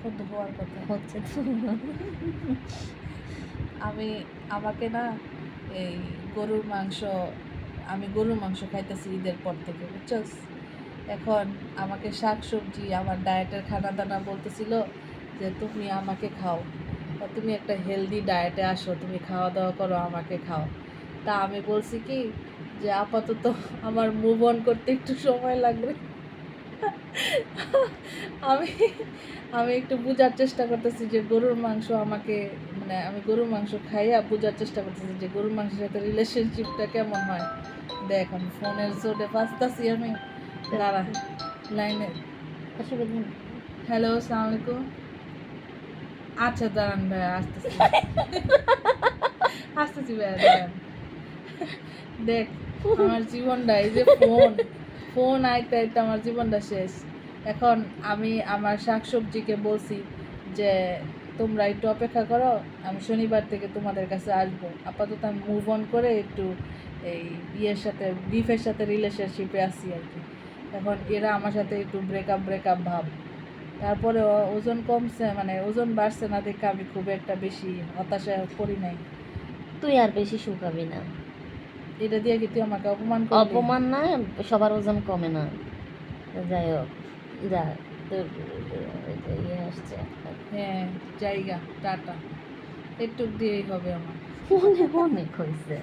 এখন তো হওয়ার কথা হচ্ছে তো। আমাকে না এই গরুর মাংস আমি গরুর মাংস খাইতেছি ঈদের পর থেকে, বুঝছস? এখন আমাকে শাক সবজি আমার ডায়েটের খানা দানা বলতেছিল যে তুমি আমাকে খাও, বা তুমি একটা হেলদি ডায়েটে আসো, তুমি খাওয়া দাওয়া করো, আমাকে খাও। তা আমি বলছি কি যে আপাতত আমার মুভ অন করতে একটু সময় লাগবে। আমি আমি একটু বোঝার চেষ্টা করতেছি যে গরুর মাংস আমাকে, মানে আমি গরুর মাংস খাইয়া বোঝার চেষ্টা করতেছি যে গরুর মাংসের সাথে রিলেশনশিপটা কেমন হয়। দেখ আমি ফোনের জোরে বাঁচতাছি, আমি দাঁড়া লাইনে। অসুবিধা নেই। হ্যালো, আসসালামু আলাইকুম। আচ্ছা দাঁড়ান ভাইয়া, আসতেছি আসতেছি ভাইয়া, দাঁড়ান। দেখ আমার জীবনটা, এই যে ফোন ফোন আইতে আইতে আমার জীবনটা শেষ। এখন আমি আমার শাকসবজিকে বলছি যে তোমরা একটু অপেক্ষা করো, আমি শনিবার থেকে তোমাদের কাছে আসবো। আপাতত আমি মুভ অন করে একটু এই ইয়ের সাথে, বিফের সাথে রিলেশনশিপে আছি আর কি। এখন এরা আমার সাথে একটু ব্রেকআপ ভাব। তারপরে ওজন কমছে, মানে ওজন বাড়ছে না দেখে আমি খুব একটা বেশি হতাশা করি নাই। তুই আর বেশি শুকাবি না। এটা দিয়ে কি তুই আমাকে অপমান করলি? অপমান না, সবার ওজন কমে না। যাই হোক, যা, তোর ইয়ে আসছে। হ্যাঁ, জায়গা টাটা, একটু দিয়েই হবে আমার। অনেক অনেক হয়েছে।